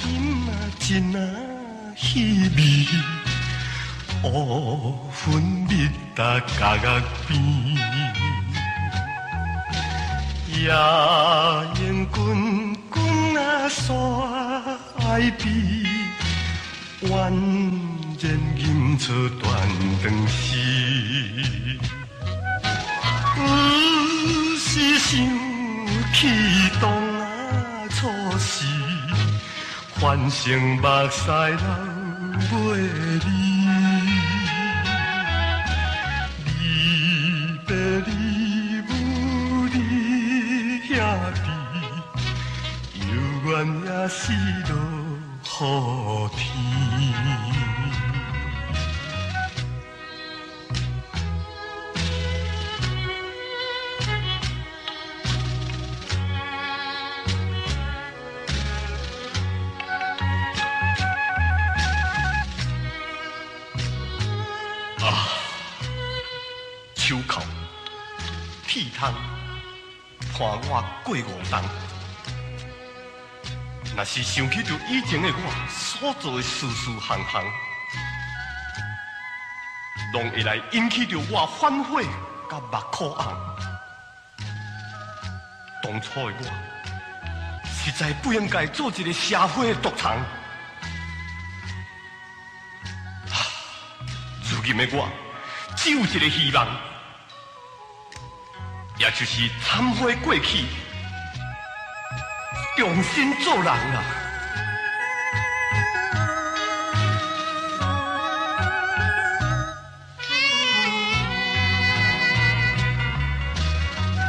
饮啊真啊稀味，乌粉蜜搭角角边，夜烟滚滚啊山海边，蜿蜒吟出断肠诗。有时想起当啊初时，反正目屎流袂离，离别离母离兄弟，犹原也是落雨天。手铐、铁通，伴我过5冬。若是想起着以前的我所做的事事行行，拢会来引起着我反悔甲目眶红。当初的我，实在不应该做一个社会的毒虫。如今的我，只有一个希望。也就是忏悔过去，重新做人啊！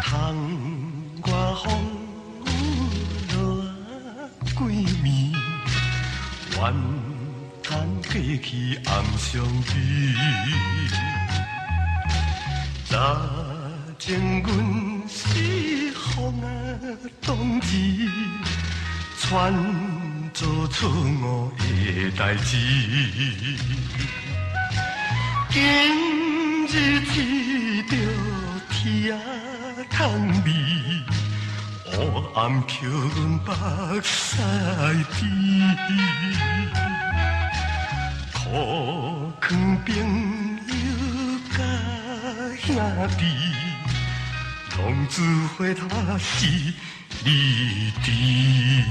窗外风雨落几暝，怨叹过去暗伤悲。情阮是风啊冬至，传做错误的代志。今日试着天啊窗味，黑暗扣阮目屎边，苦劝朋友甲兄弟。拢只会他是离地。